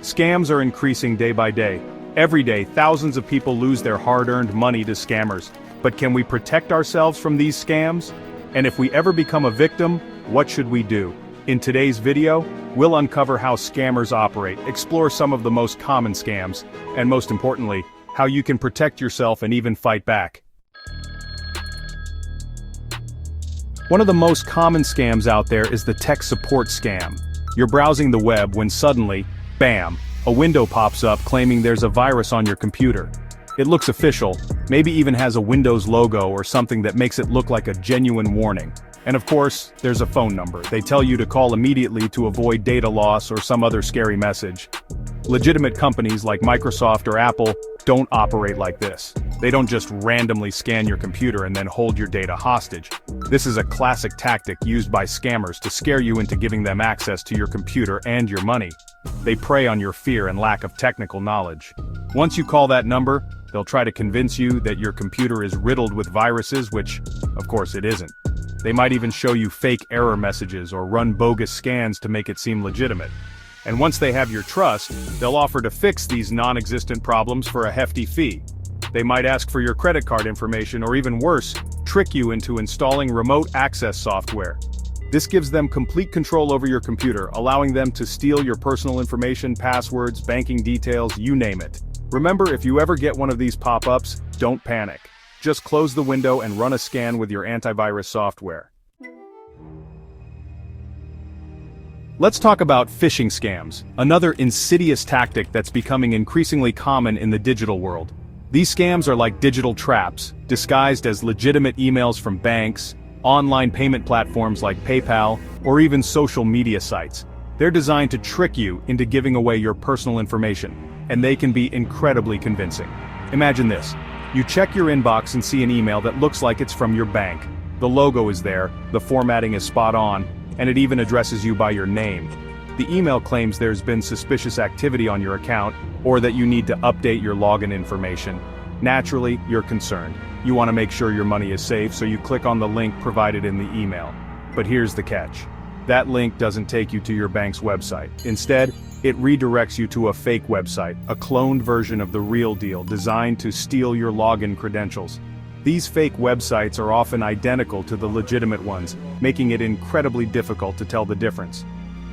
Scams are increasing day by day. Every day, thousands of people lose their hard-earned money to scammers. But can we protect ourselves from these scams? And if we ever become a victim, what should we do? In today's video, we'll uncover how scammers operate, explore some of the most common scams, and most importantly, how you can protect yourself and even fight back. One of the most common scams out there is the tech support scam. You're browsing the web when suddenly, bam, a window pops up claiming there's a virus on your computer. It looks official, maybe even has a Windows logo or something that makes it look like a genuine warning. And of course, there's a phone number. They tell you to call immediately to avoid data loss or some other scary message. Legitimate companies like Microsoft or Apple don't operate like this. They don't just randomly scan your computer and then hold your data hostage. This is a classic tactic used by scammers to scare you into giving them access to your computer and your money. They prey on your fear and lack of technical knowledge. Once you call that number, they'll try to convince you that your computer is riddled with viruses, which, of course, it isn't. They might even show you fake error messages or run bogus scans to make it seem legitimate. And once they have your trust, they'll offer to fix these non-existent problems for a hefty fee. They might ask for your credit card information or even worse, trick you into installing remote access software. This gives them complete control over your computer, allowing them to steal your personal information, passwords, banking details, you name it. Remember, if you ever get one of these pop-ups, don't panic. Just close the window and run a scan with your antivirus software. Let's talk about phishing scams, another insidious tactic that's becoming increasingly common in the digital world. These scams are like digital traps, disguised as legitimate emails from banks, online payment platforms like PayPal, or even social media sites. They're designed to trick you into giving away your personal information, and they can be incredibly convincing. Imagine this. You check your inbox and see an email that looks like it's from your bank. The logo is there, the formatting is spot on, and it even addresses you by your name. The email claims there's been suspicious activity on your account, or that you need to update your login information. Naturally, you're concerned. You want to make sure your money is safe, so you click on the link provided in the email. But here's the catch. That link doesn't take you to your bank's website. Instead, it redirects you to a fake website, a cloned version of the real deal designed to steal your login credentials. These fake websites are often identical to the legitimate ones, making it incredibly difficult to tell the difference.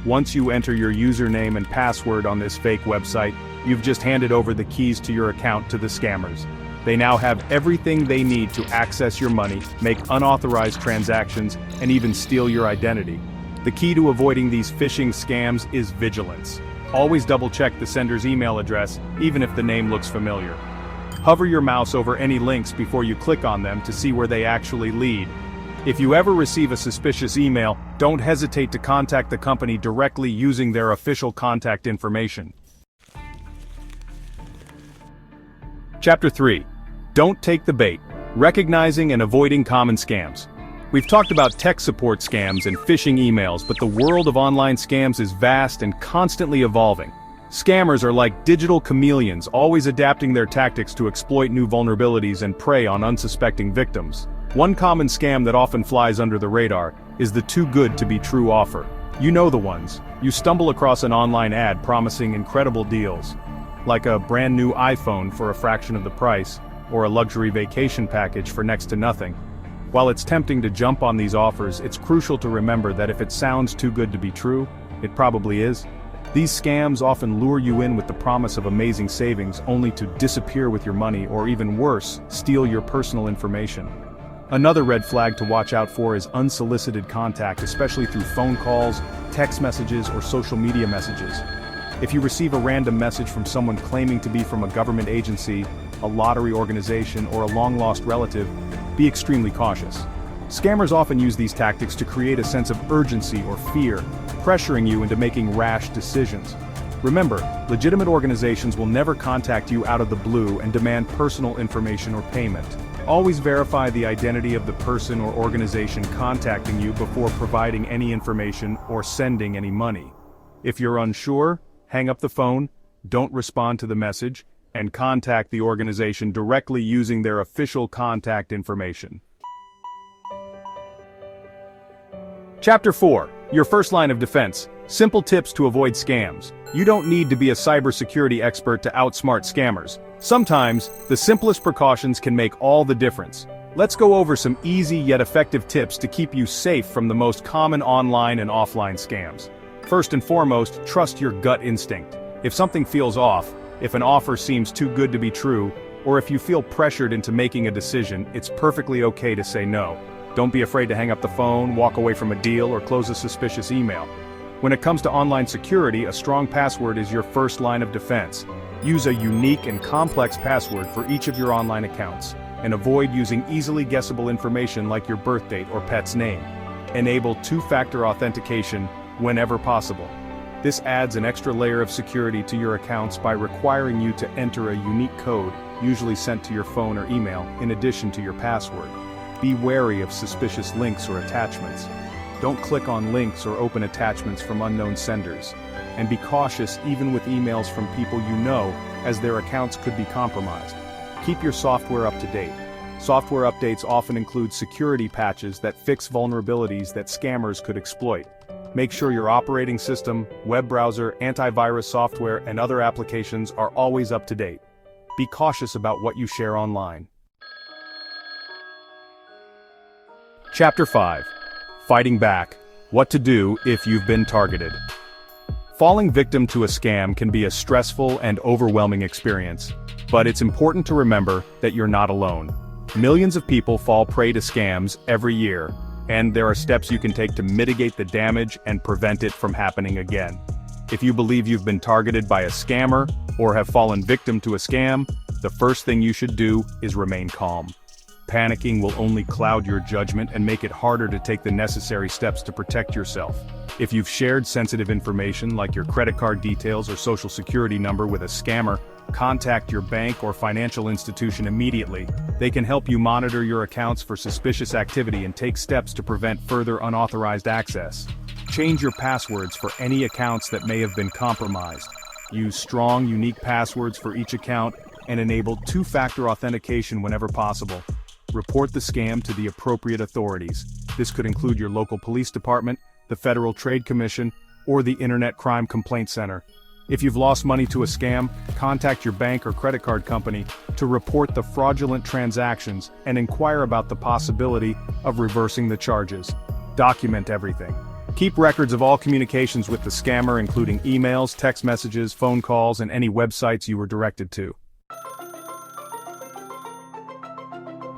Once you enter your username and password on this fake website, you've just handed over the keys to your account to the scammers. They now have everything they need to access your money, make unauthorized transactions, and even steal your identity. The key to avoiding these phishing scams is vigilance. Always double-check the sender's email address, even if the name looks familiar. Hover your mouse over any links before you click on them to see where they actually lead. If you ever receive a suspicious email, don't hesitate to contact the company directly using their official contact information. Chapter 3. Don't take the bait. Recognizing and avoiding common scams. We've talked about tech support scams and phishing emails, but the world of online scams is vast and constantly evolving. Scammers are like digital chameleons, always adapting their tactics to exploit new vulnerabilities and prey on unsuspecting victims. One common scam that often flies under the radar is the too good to be true offer. You know the ones. You stumble across an online ad promising incredible deals, like a brand new iPhone for a fraction of the price, or a luxury vacation package for next to nothing. While it's tempting to jump on these offers, it's crucial to remember that if it sounds too good to be true, it probably is. These scams often lure you in with the promise of amazing savings, only to disappear with your money or, even worse, steal your personal information. Another red flag to watch out for is unsolicited contact, especially through phone calls, text messages, or social media messages. If you receive a random message from someone claiming to be from a government agency, a lottery organization, or a long-lost relative, be extremely cautious. Scammers often use these tactics to create a sense of urgency or fear, pressuring you into making rash decisions. Remember, legitimate organizations will never contact you out of the blue and demand personal information or payment. Always verify the identity of the person or organization contacting you before providing any information or sending any money. If you're unsure, hang up the phone, don't respond to the message, and contact the organization directly using their official contact information. Chapter 4. Your first line of defense. Simple tips to avoid scams. You don't need to be a cybersecurity expert to outsmart scammers. Sometimes, the simplest precautions can make all the difference. Let's go over some easy yet effective tips to keep you safe from the most common online and offline scams. First and foremost, trust your gut instinct. If something feels off, if an offer seems too good to be true, or if you feel pressured into making a decision, it's perfectly okay to say no. Don't be afraid to hang up the phone, walk away from a deal, or close a suspicious email. When it comes to online security, a strong password is your first line of defense. Use a unique and complex password for each of your online accounts, and avoid using easily guessable information like your birth date or pet's name. Enable two-factor authentication whenever possible. This adds an extra layer of security to your accounts by requiring you to enter a unique code, usually sent to your phone or email, in addition to your password. Be wary of suspicious links or attachments. Don't click on links or open attachments from unknown senders. And be cautious even with emails from people you know, as their accounts could be compromised. Keep your software up to date. Software updates often include security patches that fix vulnerabilities that scammers could exploit. Make sure your operating system, web browser, antivirus software, and other applications are always up to date. Be cautious about what you share online. Chapter 5. Fighting back. What to do if you've been targeted. Falling victim to a scam can be a stressful and overwhelming experience, but it's important to remember that you're not alone. Millions of people fall prey to scams every year, and there are steps you can take to mitigate the damage and prevent it from happening again. If you believe you've been targeted by a scammer or have fallen victim to a scam, the first thing you should do is remain calm. Panicking will only cloud your judgment and make it harder to take the necessary steps to protect yourself. If you've shared sensitive information like your credit card details or social security number with a scammer, contact your bank or financial institution immediately. They can help you monitor your accounts for suspicious activity and take steps to prevent further unauthorized access. Change your passwords for any accounts that may have been compromised. Use strong, unique passwords for each account and enable two-factor authentication whenever possible. Report the scam to the appropriate authorities. This could include your local police department, the Federal Trade Commission, or the Internet Crime Complaint Center. If you've lost money to a scam, contact your bank or credit card company to report the fraudulent transactions and inquire about the possibility of reversing the charges. Document everything. Keep records of all communications with the scammer, including emails, text messages, phone calls, and any websites you were directed to.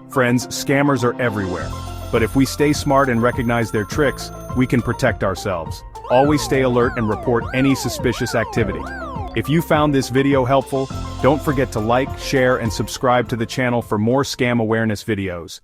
Friends, scammers are everywhere. But if we stay smart and recognize their tricks, we can protect ourselves. Always stay alert and report any suspicious activity. If you found this video helpful, don't forget to like, share, and subscribe to the channel for more scam awareness videos.